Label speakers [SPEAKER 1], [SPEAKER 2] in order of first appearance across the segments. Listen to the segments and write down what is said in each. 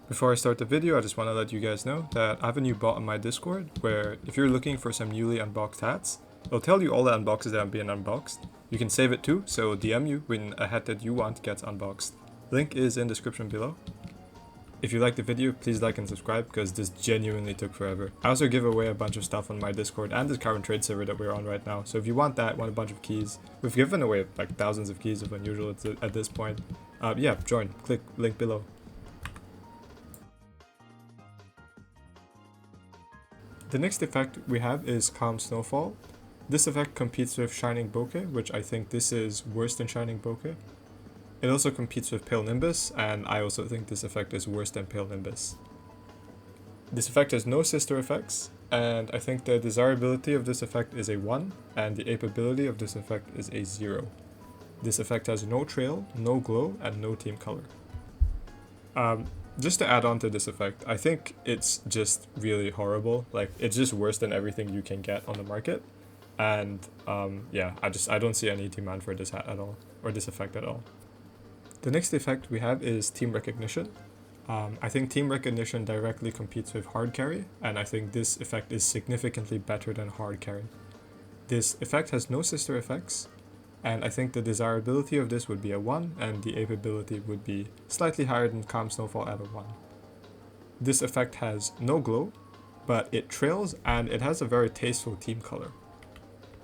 [SPEAKER 1] Before I start the video, I just want to let you guys know that I have a new bot on my Discord where if you're looking for some newly unboxed hats, it'll tell you all the unboxes that are being unboxed. You can save it too, so it'll DM you when a hat that you want gets unboxed. Link is in description below. If you liked the video, please like and subscribe because this genuinely took forever. I also give away a bunch of stuff on my Discord and the current trade server that we're on right now, so if you want that, want a bunch of keys, we've given away like thousands of keys of unusual at this point. Yeah, join. Click link below. The next effect we have is Calm Snowfall. This effect competes with Shining Bokeh, which I think this is worse than Shining Bokeh. It also competes with Pale Nimbus, and I also think this effect is worse than Pale Nimbus. This effect has no sister effects, and I think the desirability of this effect is a 1, and the apeability of this effect is a 0. This effect has no trail, no glow, and no team color. Just to add on to this effect, I think it's just really horrible. Like, it's just worse than everything you can get on the market. And yeah, I don't see any demand for this hat at all, or this effect at all. The next effect we have is Team Recognition. I think Team Recognition directly competes with Hard Carry, and I think this effect is significantly better than Hard Carry. This effect has no sister effects, and I think the desirability of this would be a 1, and the apeability would be slightly higher than Calm Snowfall at a 1. This effect has no glow, but it trails and it has a very tasteful team color.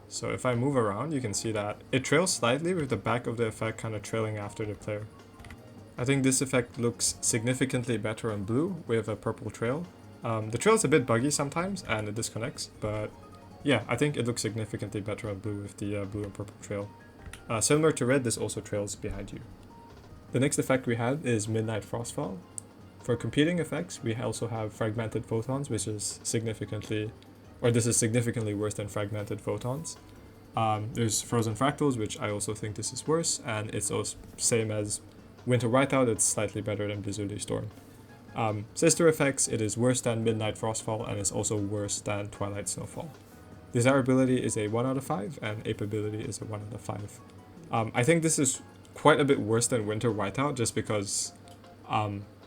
[SPEAKER 1] So if I move around, you can see that it trails slightly with the back of the effect kind of trailing after the player. I think this effect looks significantly better on blue with a purple trail. The trail is a bit buggy sometimes and it disconnects, but yeah, I think it looks significantly better on blue with the blue and purple trail. Similar to red, this also trails behind you. The next effect we have is Midnight Frostfall. For competing effects, we also have Fragmented Photons, which is significantly worse than Fragmented Photons. There's Frozen Fractals, which I also think this is worse, and it's also same as Winter Whiteout, it's slightly better than Blizzardy Storm. Sister effects, it is worse than Midnight Frostfall, and it's also worse than Twilight Snowfall. Desirability is a 1 out of 5, and apeability is a 1 out of 5. I think this is quite a bit worse than Winter Whiteout, just because,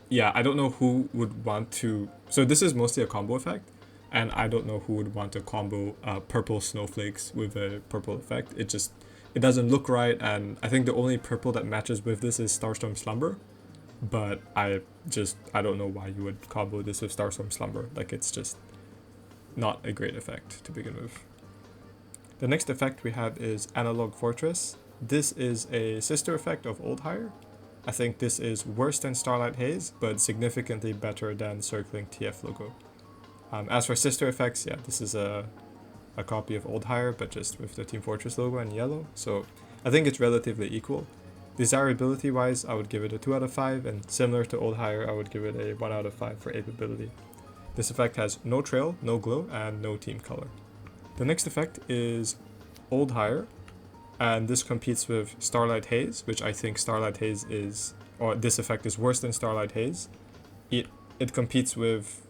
[SPEAKER 1] yeah, I don't know who would want to... So this is mostly a combo effect, and I don't know who would want to combo purple snowflakes with a purple effect. It doesn't look right, and I think the only purple that matches with this is Starstorm Slumber, but I don't know why you would combo this with Starstorm Slumber. Like, it's just not a great effect to begin with. The next effect we have is Analog Fortress. This is a sister effect of Oldhire. I think this is worse than Starlight Haze, but significantly better than Circling TF logo. As for sister effects, yeah, this is a copy of Oldhire, but just with the Team Fortress logo in yellow, so I think it's relatively equal. Desirability wise, I would give it a 2 out of 5, and similar to Oldhire, I would give it a 1 out of 5 for apeability. This effect has no trail, no glow, and no team color. The next effect is Oldhire, and this competes with Starlight Haze, which I think Starlight Haze is, or this effect is worse than Starlight Haze. It competes with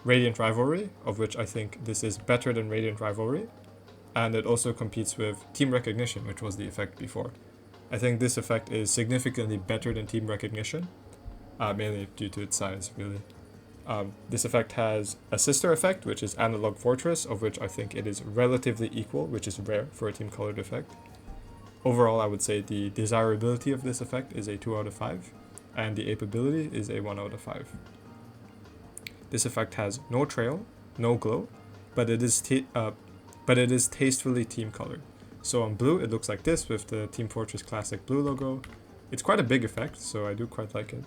[SPEAKER 1] Radiant Rivalry, of which I think this is better than Radiant Rivalry, and it also competes with Team Recognition, which was the effect before. I think this effect is significantly better than Team Recognition, mainly due to its size, really. This effect has a sister effect, which is Analog Fortress, of which I think it is relatively equal, which is rare for a team colored effect. Overall, I would say the desirability of this effect is a 2 out of 5, and the apeability is a 1 out of 5. This effect has no trail, no glow, but it is tastefully team colored. So on blue, it looks like this with the Team Fortress Classic blue logo. It's quite a big effect, so I do quite like it.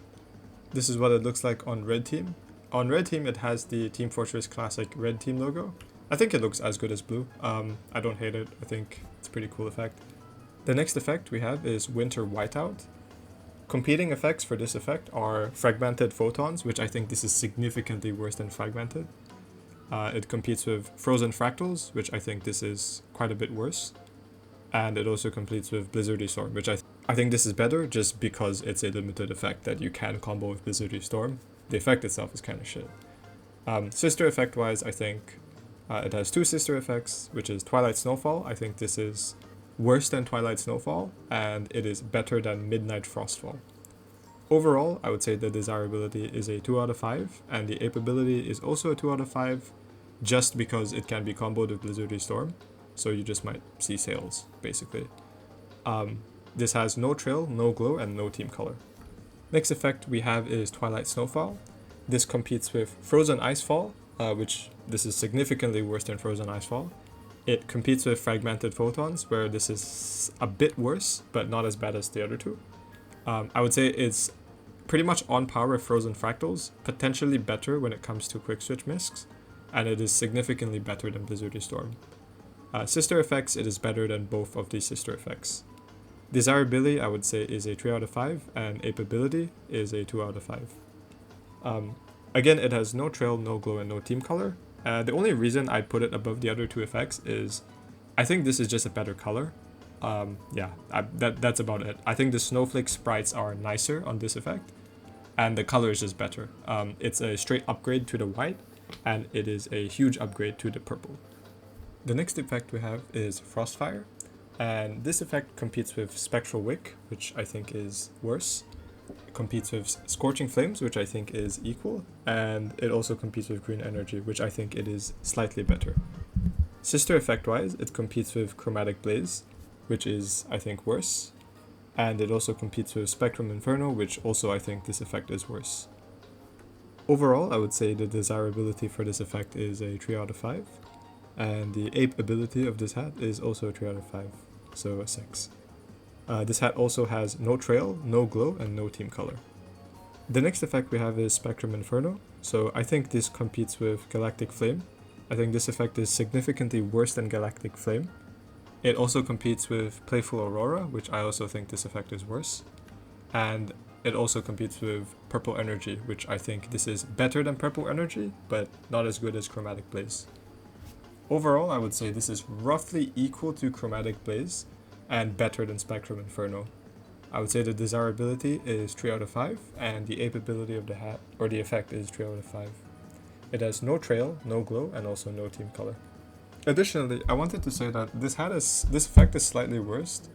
[SPEAKER 1] This is what it looks like on red team. On red team, it has the Team Fortress Classic red team logo. I think it looks as good as blue. I don't hate it. I think it's a pretty cool effect. The next effect we have is Winter Whiteout. Competing effects for this effect are Fragmented Photons, which I think this is significantly worse than Fragmented. It competes with Frozen Fractals, which I think this is quite a bit worse. And it also competes with Blizzardy Storm, which I think this is better just because it's a limited effect that you can combo with Blizzardy Storm. The effect itself is kind of shit. Sister effect wise, I think it has 2 sister effects, which is Twilight Snowfall. I think this is worse than Twilight Snowfall, and it is better than Midnight Frostfall. Overall, I would say the desirability is a 2 out of 5, and the ape ability is also a 2 out of 5, just because it can be comboed with Blizzardy Storm, so you just might see sales, basically. This has no trail, no glow, and no team color. Next effect we have is Twilight Snowfall. This competes with Frozen Icefall, which this is significantly worse than Frozen Icefall. It competes with Fragmented Photons, where this is a bit worse, but not as bad as the other two. I would say it's pretty much on par with Frozen Fractals, potentially better when it comes to Quick Switch Miscs, and it is significantly better than Blizzardy Storm. Sister effects, it is better than both of these sister effects. Desirability, I would say, is a 3 out of 5, and ape ability is a 2 out of 5. Again, it has no trail, no glow, and no team color. The only reason I put it above the other two effects is I think this is just a better color. That's about it. I think the snowflake sprites are nicer on this effect, and the color is just better. It's a straight upgrade to the white, and it is a huge upgrade to the purple. The next effect we have is Frostfire, and this effect competes with Spectral Wick, which I think is worse. It competes with Scorching Flames, which I think is equal, and it also competes with Green Energy, which I think it is slightly better. Sister effect-wise, it competes with Chromatic Blaze, which is, I think, worse, and it also competes with Spectrum Inferno, which also I think this effect is worse. Overall, I would say the desirability for this effect is a 3 out of 5, and the ape ability of this hat is also a 3 out of 5, so a 6. This hat also has no trail, no glow, and no team color. The next effect we have is Spectrum Inferno, so I think this competes with Galactic Flame. I think this effect is significantly worse than Galactic Flame. It also competes with Playful Aurora, which I also think this effect is worse. And it also competes with Purple Energy, which I think this is better than Purple Energy, but not as good as Chromatic Blaze. Overall, I would say this is roughly equal to Chromatic Blaze, and better than Spectrum Inferno. I would say the desirability is 3 out of 5, and the ape ability of the hat, or the effect, is 3 out of 5. It has no trail, no glow, and also no team color. Additionally, I wanted to say that this effect is slightly worse,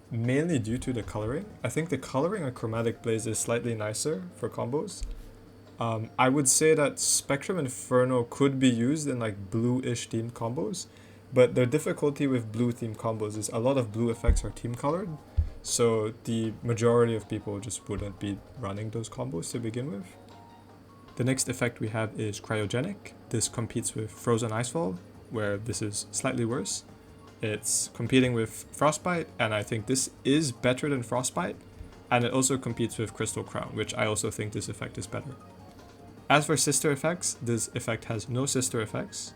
[SPEAKER 1] mainly due to the coloring. I think the coloring on Chromatic Blaze is slightly nicer for combos. I would say that Spectrum Inferno could be used in like blue-ish themed combos, but the difficulty with blue themed combos is a lot of blue effects are team colored, so the majority of people just wouldn't be running those combos to begin with. The next effect we have is Cryogenic. This competes with Frozen Icefall, where this is slightly worse. It's competing with Frostbite, and I think this is better than Frostbite, and it also competes with Crystal Crown, which I also think this effect is better. As for sister effects, this effect has no sister effects.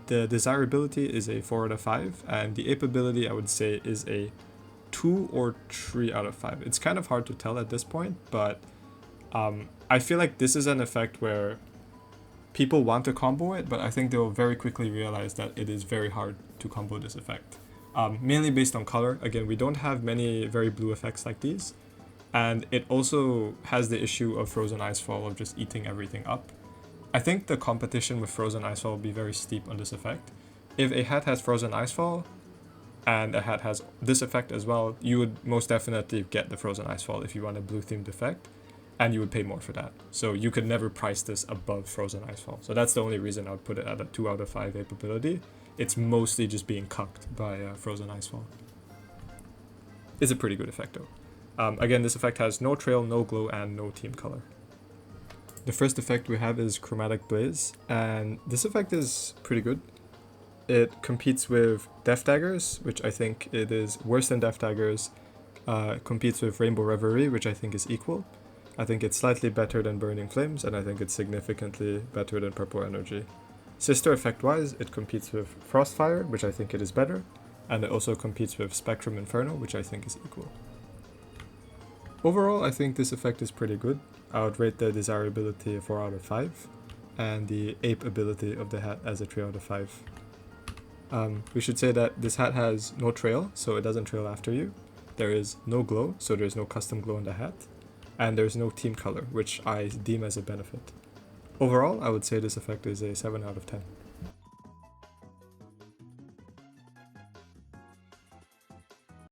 [SPEAKER 1] The desirability is a 4 out of 5, and the ape ability I would say is a 2 or 3 out of 5. It's kind of hard to tell at this point, but I feel like this is an effect where people want to combo it, but I think they will very quickly realize that it is very hard to combo this effect. Mainly based on color. Again, we don't have many very blue effects like these, and it also has the issue of Frozen Icefall of just eating everything up. I think the competition with Frozen Icefall will be very steep on this effect. If a hat has Frozen Icefall and a hat has this effect as well, you would most definitely get the Frozen Icefall if you want a blue themed effect, and you would pay more for that. So you could never price this above Frozen Icefall. So that's the only reason I would put it at a 2 out of 5 ape ability. It's mostly just being cucked by Frozen Icefall. It's a pretty good effect though. Again, this effect has no trail, no glow, and no team color. The first effect we have is Chromatic Blaze, and this effect is pretty good. It competes with Death Daggers, which I think it is worse than Death Daggers. Competes with Rainbow Reverie, which I think is equal. I think it's slightly better than Burning Flames, and I think it's significantly better than Purple Energy. Sister effect-wise, it competes with Frostfire, which I think it is better, and it also competes with Spectrum Inferno, which I think is equal. Overall, I think this effect is pretty good. I would rate the desirability a 4 out of 5, and the ape ability of the hat as a 3 out of 5. We should say that this hat has no trail, so it doesn't trail after you. There is no glow, so there's no custom glow in the hat. And there's no team color, which I deem as a benefit. Overall, I would say this effect is a 7 out of 10.